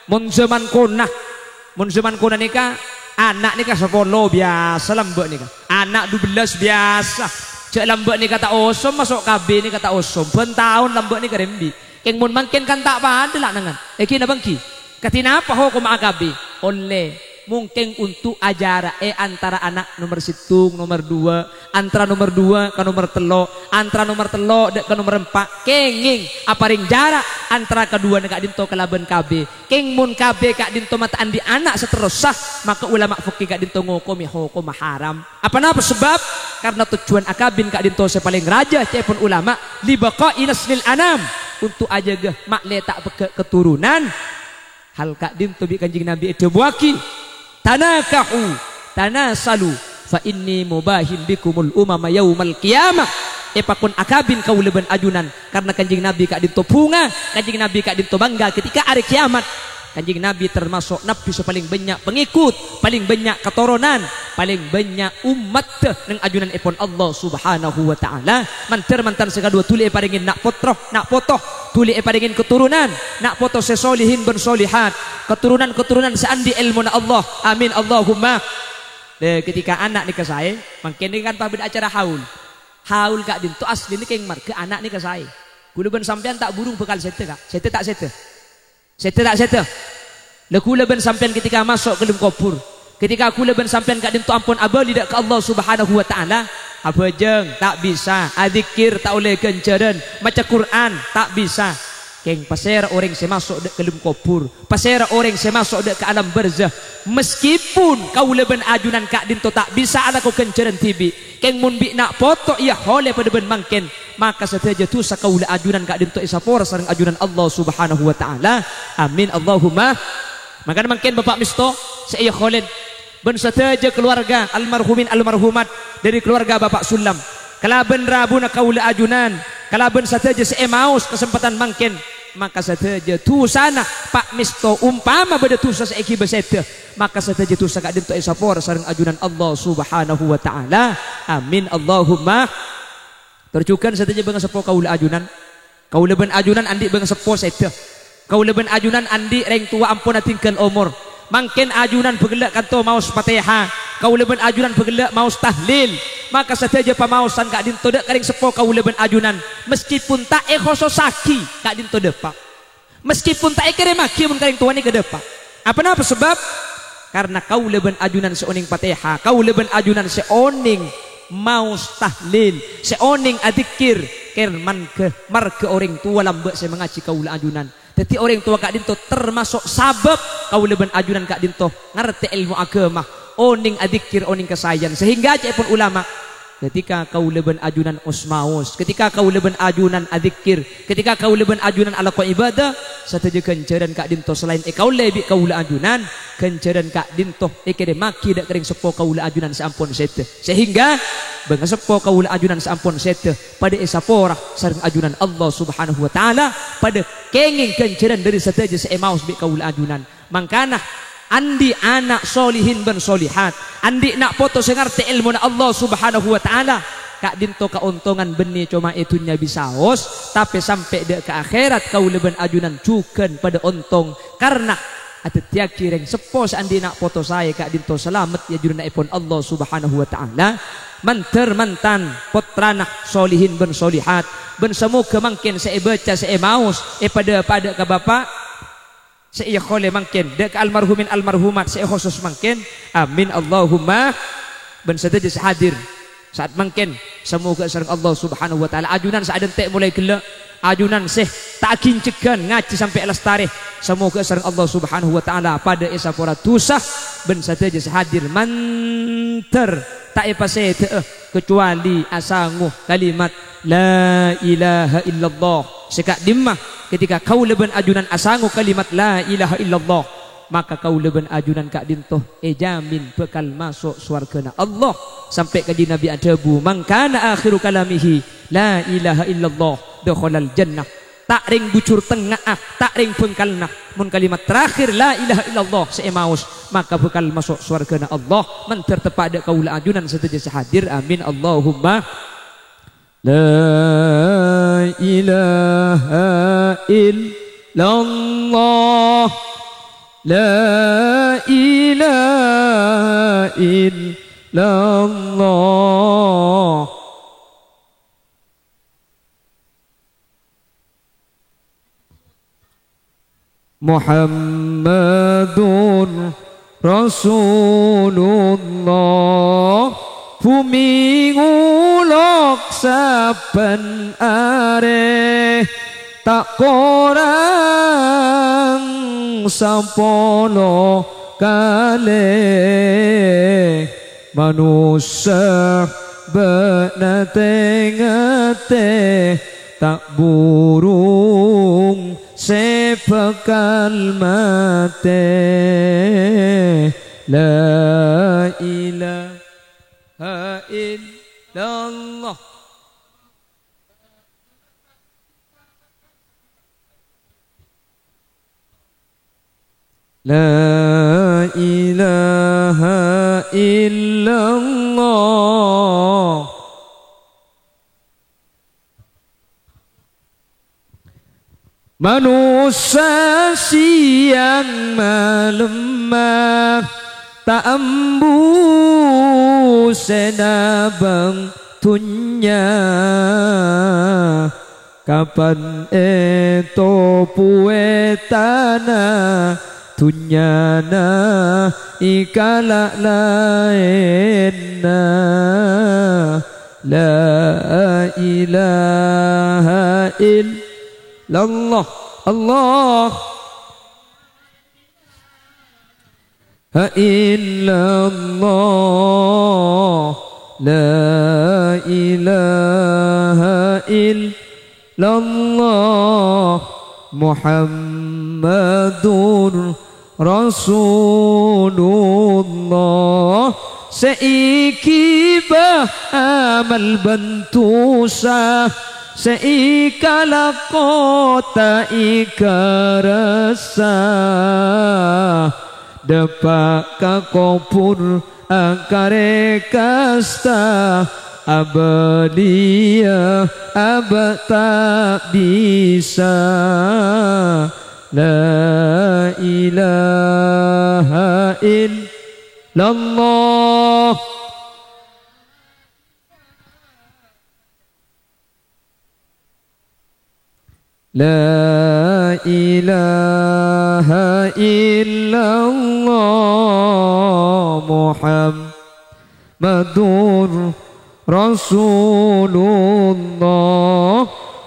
mun zaman kuna nikah anak nikah 10 biasa lamba nikah anak 12 biasa cek lamba nikah tak osom masuk KB nikah tak osom ben tahun lamba nikah rembi keng mun mangken kan tak pada lah nangan kina bangki katina apa hukum akabi oleh mungkin untuk ajar antara anak nomor situng nomor 2 antara nomor 2 ke nomor telo antara nomor telo dek ke nomor 4 kenging apa ring jarak antara kedua kak dinto kelaban KB keng mun KB kak dinto mata andi anak seterusah maka ulama fikih kak dinto ngokomi hukum haram apa napa sebab karena tujuan akabin kak dinto saya paling raja cepun ulama libaqa inaslil anam untuk aja gah mak letak keturunan hal kak dinto bi kanjing Nabi itu buaki tanakahu tanasalu fa inni mubahin bikumul umama yaumal qiyamah epakun akabin kau leben ajunan karena kanjing Nabi kak dinto punga kanjing Nabi kak dinto bangga ketika hari kiamat kanjing Nabi termasuk nabi paling banyak pengikut paling banyak keturunan paling banyak umat nang ajunan epon Allah subhanahu wa ta'ala mantan segadua tuli paringin nak potoh tuli paringin keturunan nak potoh sesolihin bersolihat keturunan seandi ilmu na Allah amin Allahumma ketika anak nikah saya mungkin ini kan pabid acara haul kak dinto asli ini keng marke anak nikah saya gula ben sampean tak burung bekal sete kak sete tak sete leku leben sampean ketika masuk ke dalam kubur ketika aku leben sampean kak dinto ampun abali dak ke Allah subhanahu wa ta'ala abajeng tak bisa adzikir tak oleh kencaran baca Quran tak bisa keng pasera orang saya masuk ke dalam kubur pasera orang saya masuk ke alam barzah meskipun kau leben ajunan kak dinto tak bisa ada kau kencaran tibi keng mun bi nak foto ia oleh pada ben mangken maka saja tu sakaula ajunan kak dinto isapor sareng ajunan Allah subhanahu wa ta'ala amin Allahumma maka mungkin bapak misto saya kholen ben saja keluarga almarhumin almarhumat dari keluarga bapak sulam kalaben rabuna kaula ajunan kalaben saja saya maus kesempatan mungkin maka saja tu sana pak misto umpama beda tu sa eki besete maka saja tu sa kak dinto isapor sareng ajunan Allah subhanahu wa ta'ala amin Allahumma terjukan saja bang sepo kaula ajunan kaula ben ajunan andi bang sepo sete kaula ben ajunan andi reng tua ampun tinggal umur mangken ajunan begelak kanto maus Fatihah kaula ben ajunan begelak maus tahlil maka saja pamausan kak dinto dek karing sepo kaula ben ajunan meskipun tak khososaki kak dinto depak meskipun tak kere maki mun karing tuani ke depak apa sebab karena kaula ben ajunan seoning Fatihah kaula ben ajunan seoning maus tahlil seoning adzikir kerman ke marke orang tua lambe saya mengaji kaula ajunan jadi orang tua kak dinto termasuk sabab kaula ben ajunan kak dinto ngerti ilmu agama oning adzikir oning kesayan sehingga cepun ulama ketika kaula ben ajunan usmaus ketika kaula ben ajunan adzikir ketika kaula ben ajunan ala ko ibadah sateje kenceran kak dinto selain kaula bi kaula ajunan kenceran kak dinto kede maki dak kering sepo kaula ajunan sampun sete sehingga bang sepo kaula ajunan sampun sete pada esapora sareng ajunan Allah subhanahu wa ta'ala pada kenging kenceran dari sateje seemaus bi kaula ajunan mangkana andi anak solihin ben solihat andi nak foto sengarti ilmu na Allah subhanahu wa ta'ala kak dinto keuntungan benih cuma itunya bisa hos tapi sampai dek ke akhirat kau leben ajunan cuken pada untung karena ada tiap kireng sepos andi nak foto saya kak dinto selamat ya jurna ipon Allah subhanahu wa ta'ala mantan potranah solihin ben solihat ben semoga mungkin saya baca saya maus pada ke bapak saya khole mungkin dek almarhumin almarhumat saya khusus mungkin amin Allahumma ben saja hadir saat mungkin semoga sareng Allah subhanahu wa ta'ala ajunan saat ente mulai gelak ajunan seh tak kincegan ngaji sampai lestari semoga sareng Allah subhanahu wa ta'ala pada esapora tusah ben saja hadir manter tak epase kecuali asanguh kalimat la ilaha illallah sekak dimah ketika kau leben ajunan asangu kalimat la ilaha illallah maka kau leben ajunan kak dintoh jamin bekal masuk surga Allah sampai ke Nabi adabu mangkana akhiru kalamihi la ilaha illallah dakhalal jannah tak ring bucur tengah tak ring pengkalna mun kalimat terakhir la ilaha illallah seemaus maka bekal masuk surga Allah mentertepak ada kaula ajunan setuju hadir amin Allahumma la ilaha illallah la ilaha illallah Muhammadur Rasulullah bumi ngulok saben are tak korang sampolo kale manusia benate tak burung sebekal mate la ilaha illallah la ilaha illallah manusia siang malam tak embu senabang tunya kapan eto puetana tunyana ikala laenna la ilaha illallah Allah illallah la ilaha illallah Muhammadur Rasulullah seiki bah amal bentusa seikala kota ikarasa depak kakopur akare kasta abadia abata bisa la ilaha illallah la ilaha illallah Muhammadur Rasulullah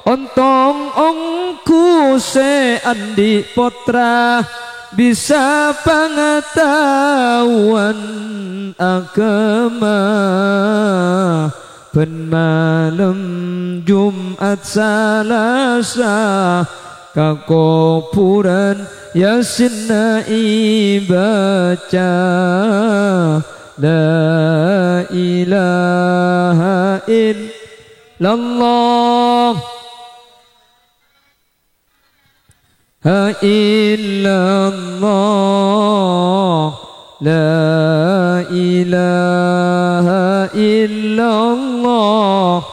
ontong ongku se andi potra bisa pengetahuan agama ben malam Jumat Salasa kakopuran Yasin ibaca la ilaha illallah ha illallah la ilaha illallah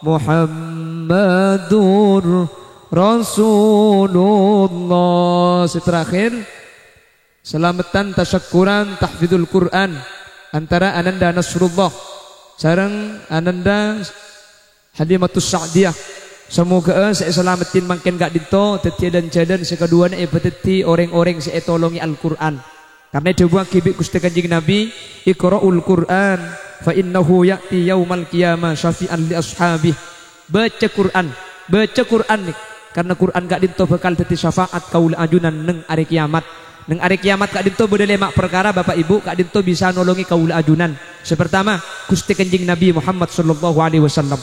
Muhammadur Rasulullah. Terakhir selamatan tasyakuran tahfidzul Quran antara Ananda Nasrullah sareng Ananda Halimatus Sa'diyah. Semoga saya selamatin makin gak dito teti dan jadan sekeduanya beteti orang-orang saya tolongi Al-Quran. Karena coba kibik Gusti Kanjeng Nabi Iqra'ul Quran fa innahu ya'ti yaumal qiyamah syafi'an li ashabih. Baca Quran nih. Karena Quran gak dito bakal teti syafaat kaula ajunan neng hari kiamat. Neng hari kiamat gak dito beda lemak perkara Bapak Ibu gak dito bisa nolongi kaula ajunan. Sepertama Gusti Kanjeng Nabi Muhammad sallallahu alaihi wasallam.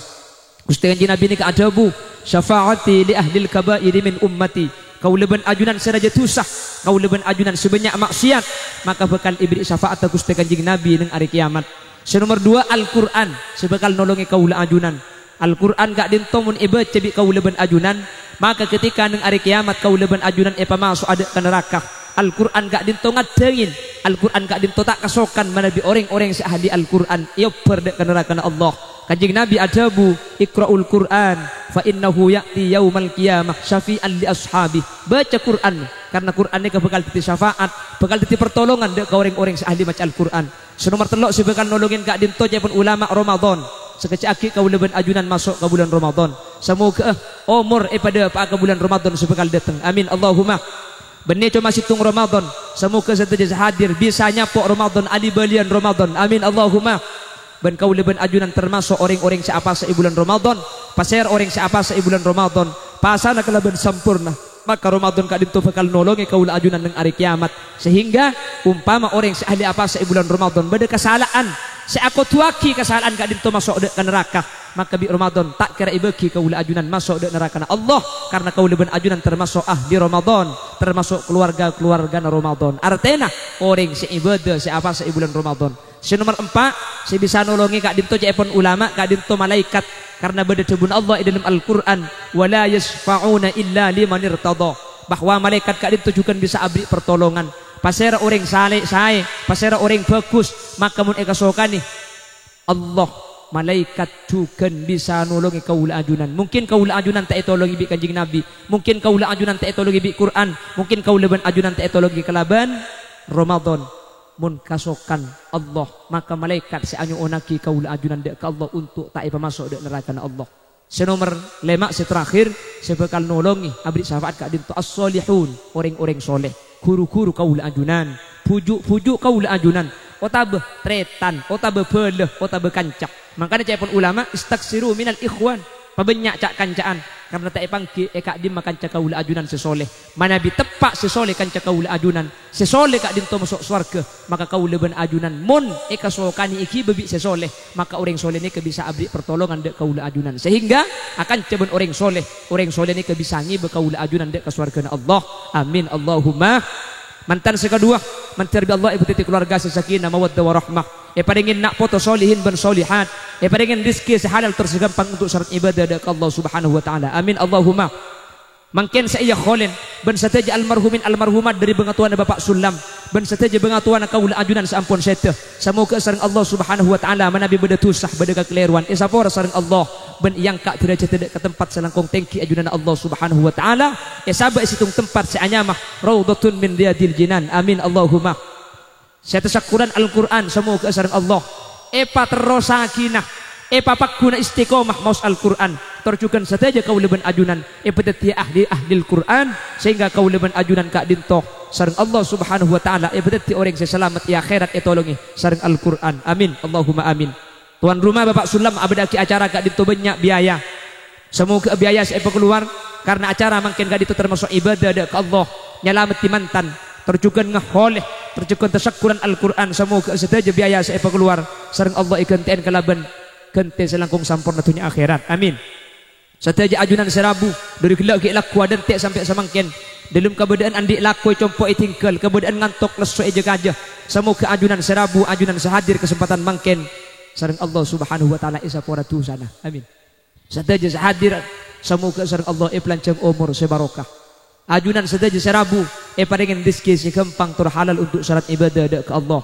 Gusti Kanjeng Nabi ini keadabu syafaati li ahlil kabairi min ummati. Kau leban ajunan seraja tusah, kau leban ajunan sebanyak maksiat, maka bakal ibri syafaat Gusti Kanjeng Nabi nang hari kiamat. Senomor 2 Al-Quran sebakal nolongi kau ajunan. Al-Quran gak dintomun ibadah cebi kau leban ajunan, maka ketika nang hari kiamat kau leban ajunan masuk ada ke neraka. Al-Quran gak dinto ngadengin, Al-Quran gak dinto tak kasokan manabi orang-orang yang ahli Al-Quran ia berdek ke neraka Allah. Kanjeng Nabi adabu Iqra'ul Quran fa innahu ya'ti yaumal qiyamah syafi'an li ashabi. Baca Quran karena Quran ini bakal titi syafaat, bakal titi pertolongan dek ke orang-orang ahli maca Al-Quran. Senomor telok sebakal nolongin gak dinto pun ulama Ramadan. Sekecaki kau leban ajunan masuk ke bulan Ramadan. Semoga umur pada ke bulan Ramadan sebakal datang. Amin Allahumma. Benih cuma situng Ramadan semoga setiap hadir bisa nyapok Ramadan ali balian Ramadan amin Allahumma. Ben kau leben ajunan termasuk orang-orang siapa seibulan Ramadan pasir orang siapa seibulan Ramadan pasana kelaban sempurna maka Ramadan kadin tu bakal nolongi kau ajunan nang hari kiamat sehingga umpama orang ahli apa seibulan Ramadan beda kesalahan aku tuaki kesalahan kadin tu masuk ke neraka maka bi Ramadan tak kira ibeki kau ajunan masuk ke neraka Allah karena kau leben ajunan termasuk ahli Ramadan termasuk keluarga Ramadan artinya orang seibadah siapa seibulan Ramadan. Nomor 4 si bisa nolongi kak dinto cepon ulama kak dinto malaikat karena berdetebun Allah di dalam Al-Quran wala yasfa'una illa liman irtada bahwa malaikat kak dinto juga bisa abri pertolongan pasera orang saleh sae pasera orang bagus maka mun eka sokani Allah malaikat juga bisa nolongi kaula ajunan mungkin kaula ajunan tak tolongi bi kanjing Nabi mungkin kaula ajunan tak tolongi bi Quran mungkin kaula ban ajunan tak tolongi kelaban Ramadan mun kasokan Allah maka malaikat seanyu onaki kaula ajunan dek ke Allah untuk tak masuk dek neraka Allah. Senomor 5 terakhir sebekal nolongi abri syafaat ka dinto as-solihun orang-orang soleh guru-guru kaula ajunan pujuk kaula ajunan otabe tretan otabe beleh otabe kancak makanya cepon ulama istaksiru minal ikhwan pabenyak cak kancaan karena tak pangki eka di makan cakaula ajunan sesoleh mana bi tepak sesoleh kan cakaula ajunan sesoleh kak dinto masuk surga maka kau leben ajunan mon eka sokani iki bebi sesoleh maka orang soleh ni bisa abri pertolongan dek kaula ajunan sehingga akan ceben orang soleh ni bisa ngibe kaula ajunan dek ke surga Allah amin Allahumma. Mantan sekadua mantar bi Allah ibu titik keluarga sesakinah mawaddah warahmah paringin nak foto solihin ban solihat paringin rizki sehalal tersegampang untuk syarat ibadah dari Allah subhanahu wa ta'ala amin Allahumma. Mungkin saya kholen ban sateja almarhumin almarhumat dari bengatuan Bapak Sulam ban sateja bengatuan kaula ajunan sampun sete semoga sareng Allah subhanahu wa ta'ala manabi beda tusah beda kekeliruan isapora sareng Allah ban yang kak derajat tidak ke tempat selangkong tengki ajunan Allah subhanahu wa ta'ala sabak situng tempat seanyamah raudhatun min riyadil jinan amin Allahumma. Saya tasakkuran Al-Quran semoga sareng Allah terus sakinah papak guna istiqomah maus Al-Quran terjukan saja kau leben ajunan pedetia ahli Al-Quran sehingga kau leben ajunan kak dintoh sareng Allah subhanahu wa ta'ala pedeti orang selamat ya akhirat tolongi sareng Al-Quran amin Allahumma amin. Tuan rumah Bapak Sulam abadaki acara kak dintoh banyak biaya semoga biaya saya keluar karena acara makin kak dintoh termasuk ibadah ke Allah nyalamati mantan terjukan ngeholeh terjukan tasakkuran Al-Quran semoga saja biaya saya keluar sareng Allah ikantian kalaban kente selangkung sampurna dunia akhirat amin. Sataja ajunan serabu dari gelak lakwa dan tak sampai samangken dalam keberadaan andi lakoi compok tinggal keberadaan ngantok lesu eja gajah semoga ajunan serabu ajunan sehadir kesempatan mangken sareng Allah subhanahu wa ta'ala isa poratu sana amin. Sataja sehadir semoga sareng Allah pelancang umur sebarokah ajunan sataja serabu paringin rizki sekempang terhalal untuk syarat ibadah ke Allah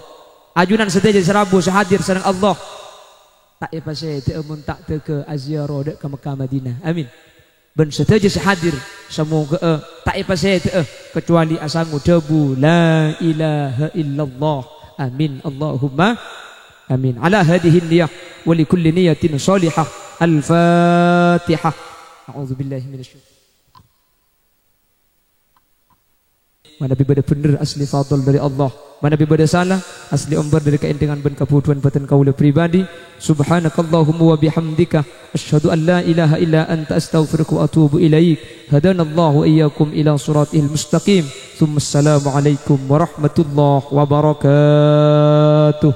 ajunan sataja serabu sehadir sareng Allah tak ipase te amun tak te ke aziarah dek ke Mekah Madinah amin. Ben setaja sehadir semoga tak ipase te kecuali asangu debu la ilaha illallah amin Allahumma amin. Ala hadhihi niyah wa li kulli niyatin salihah al-fatihah. A'udzubillahi minasyaitonir mana bibada benar asli fadl dari Allah mana bibada salah asli umbar dari keintingan ben kebutuhan batin kaula pribadi subhanakallahumma wa bihamdika asyhadu an la ilaha illa anta astaghfiruka wa atubu ilaik hadanallahu iyyakum ila siratil mustaqim thumma assalamu alaikum warahmatullahi wabarakatuh.